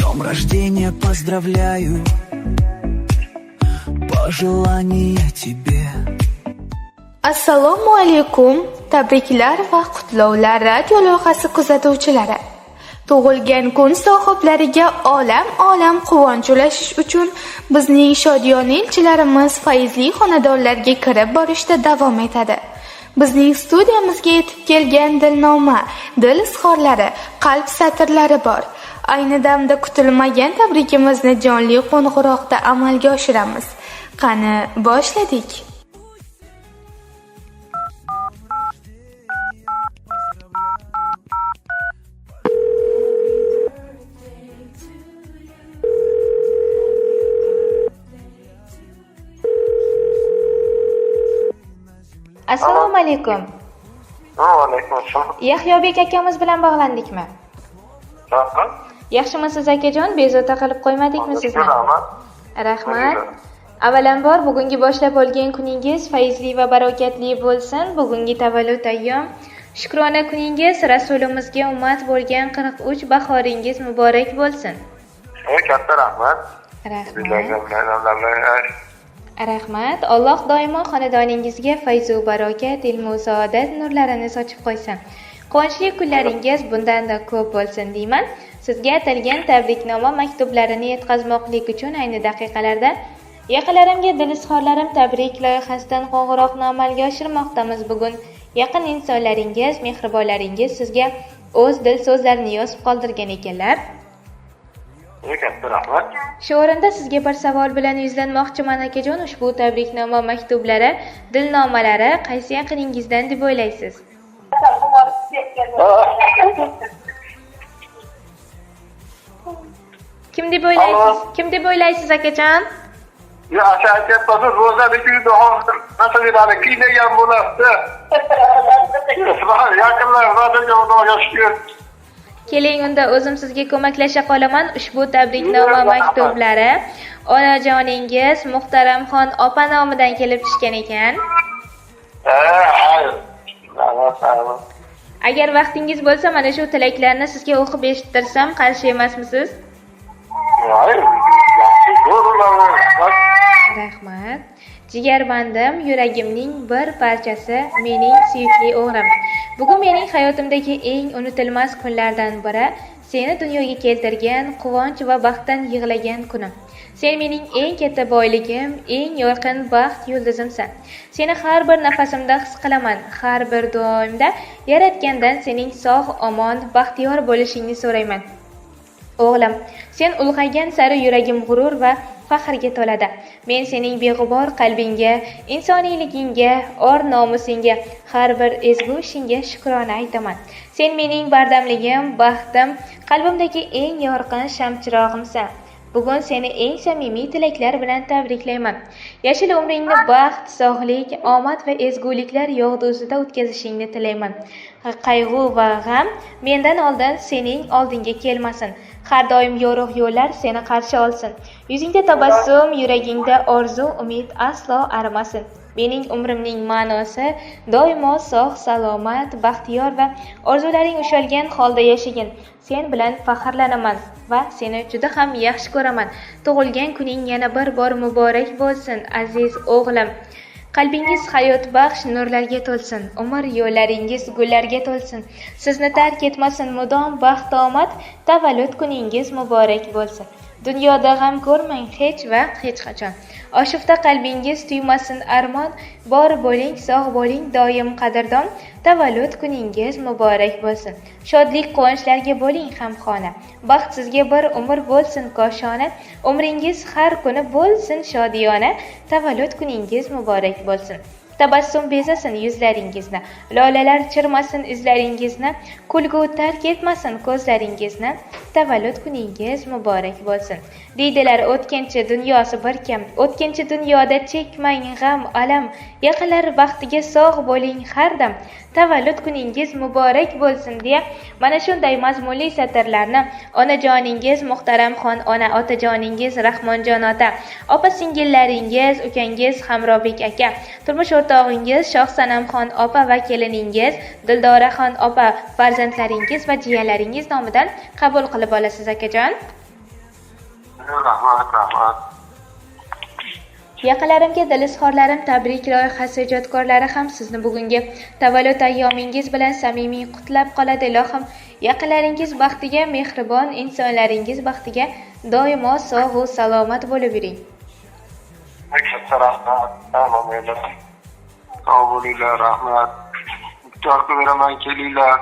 днем рождения поздравляю, пожелания тебе. Assalomu alaykum. Tabriklar va qutlovlar radio loyihasi kuzatuvchilari. Tug'ilgan kun sohiblariga olam quvonch ulashish uchun bizning shodiyona elchilarimiz fayzli xonadonlarga kirib borishda davom etadi. Bizning studiyamizga yetib kelgan dilnoma, dil izhorlari, qalb satrlari bor. Ayni damda kutilmagan tabrikimizni jonli qo'ng'iroqda amalga oshiramiz. Qani, boshladik. Assalomu alaykum. Va alaykum assalom. Yahyobek akamiz bilan bog'landikmi? Rahmat. Yaxshimisiz akajon? Bezovta qilib qo'ymadikmi sizni? Rahmat. Avvalambor bugungi boshlab olgan kuningiz fayzli va barokatli bo'lsin. Bugungi tavallud ayyom shukrona kuningiz, Rasulimizga ummat bo'lgan 43 bahoringiz muborak bo'lsin. Katta rahmat. Rahmat. Alloh doimo xonadoningizga fayz va barokat, ilm va saodat nurlarini sochib qo'ysin. Quvonchli kunlaringiz bundan-da ko'p bo'lsin deyman. Sizga atalgan tabriknoma maktublarini yetkazmoqlik uchun ayni daqiqalarda yaqinlarimga dil izhorlarim tabrik loyihasidan qo'ng'iroqni amalga oshirmoqdamiz. Bugun yaqin insonlaringiz, mehribonlaringiz sizga o'z dil so'zlarini yozib qoldirgan ekanlar. Katta rahmat. Shu o'rinda sizga bir savol bilan yuzlanmoqchiman akajon. Ushbu tabriknoma maktublari, dilnomalari qaysi yaqiningizdan deb o'ylaysiz? Kim deb o'ylaysiz? Kim deb o'ylaysiz akajon? Ya aşağıya basın ro'zadagi masalani kiylagan bo'ladi. Yaqinlar ro'zaga xudoga shukr. Keling, unda o'zim sizga ko'maklasha qolaman. Ushbu tabriknoma maktublari onajoningiz Muhtaramxon opa nomidan kelib tushgan ekan. Agar vaqtingiz bo'lsa, mana shu tilaklarni sizga o'qib eshittirsam qarshi emasmisiz? Rahmat. Jigarbandim, yuragimning bir parchasi, mening suyukli o'g'lim. Bugun mening hayotimdagi eng unutilmas kunlardan biri, seni dunyoga keltirgan, quvonch va baxtdan yig'lagan kunim. Sen mening eng katta boyligim, eng yorqin baxt yulduzimsan. Seni har bir nafasimda his qilaman, har bir duoimda Yaratgandan sening sog', omon, baxtiyor bo'lishingni so'rayman. O'g'lim, sen ulg'aygan sari yuragim g'urur va faxrga to'ladi. Men sening beg'ubor qalbingga, insoniyligingga, or nomusingga, har bir ezgu ishingga shukrona aytaman. Sen mening bardamligim, baxtim, qalbimdagi eng yorqin shamchirog'imsan. Bugun seni eng samimiy tilaklar bilan tabriklayman. Yashil umringni baxt, sog'lik, omad va ezguliklar yog'dusida o'tkazishingni tilayman. Qayg'u va g'am mendan oldin sening oldinga kelmasin. Har doim yorug' yo'llar seni qarshi olsin. Yuzingda tabassum, yuragingda orzu, umid aslo arimasin. Mening umrimning ma'nosi doimo sog', salomat, baxtiyor va orzularing ushalgan holda yashagin. Sen bilan faxrlanaman va seni juda ham yaxshi ko'raman. Tug'ilgan kuning yana bir bor muborak bo'lsin, aziz o'g'lim. Qalbingiz hayot baxsh nurlarga to'lsin, umr yo'llaringiz gullarga to'lsin. Sizni tark etmasin mudom baxt omad, tavallud kuningiz muborak bo'lsin. Dunyoda g'am ko'rmang hech vaqt, hech qachon. Oshufta qalbingiz tuymasin armon, bor bo'ling, sog' bo'ling, doim qadrdon. Tavallud kuningiz muborak bo'lsin. Shodlik, quvonchlarga bo'ling hamxona. Baxt sizga bir umr bo'lsin koshona. Umringiz har kuni bo'lsin shodiyona. Tavallud kuningiz muborak bo'lsin. Tabassum bezasin yuzlaringizni, lolalar chirmasin izlaringizni, kulgu tark etmasin ko'zlaringizni. Tavallud kuningiz muborak bo'lsin. Deydilar o'tkinchi dunyosi bir kam, o'tkinchi dunyoda chekmang g'am, alam. Yaqinlar baxtiga sog' bo'ling har dam. Tavallud kuningiz muborak bo'lsin deya mana shunday mazmunli satrlarni onajoningiz Muhtaramxon ona, otajoningiz Rahmonjon ota, opa singillaringiz, ukangiz Hamrobek aka, turmush o'rtog'ingiz Shohsanamxon opa va keliningiz Dildoraxon opa, farzandlaringiz va jiyanlaringiz nomidan qabul qilib olasiz akajon. Rahmat. Yaqinlarimga dil izhorlarim tabrik loyihasi ijodkorlari ham sizni bugungi tavallud ayyomingiz bilan samimiy qutlab qoladi. Ilohim yaqinlaringiz baxtiga, mehribon insonlaringiz baxtiga doimo sog' va salomat bo'lib yuring. Katta rahmat. Sog' bo'linglar, rahmat. Muktor beraman, kelinglar.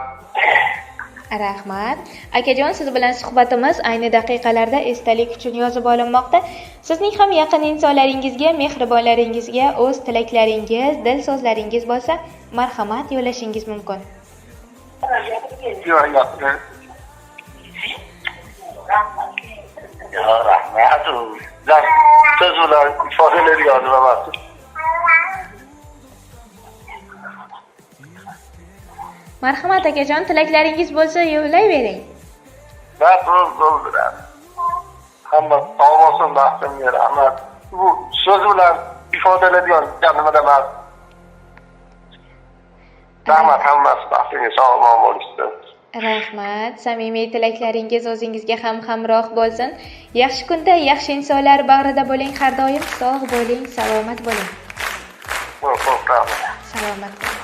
Rahmat. Akajon, siz bilan suhbatimiz ayni daqiqalarda esdalik uchun yozib olinmoqda. Sizning ham yaqin insonlaringizga, mehribonlaringizga o'z tilaklaringiz, dil so'zlaringiz bo'lsa, marhamat yo'llashingiz mumkin. Rahmat. Siz bilan ifodalar yozib olasiz. Marhamat akajon, tilaklaringiz bo'lsa yo'llayvering. Bo'ldi. Hamma sog' bo'lsin, baxtimga rahmat. Bu so'z bilan ifodaladigan nimada emas. Rahmat, hammasi baxtimga sog' bo'lishsin. Rahmat. Samimiy tilaklaringiz o'zingizga ham hamroh bo'lsin. Yaxshi kunda yaxshi insonlar bag'rida bo'ling, har doim sog' bo'ling, salomat bo'ling. Rahmat. Salomat bo'ling.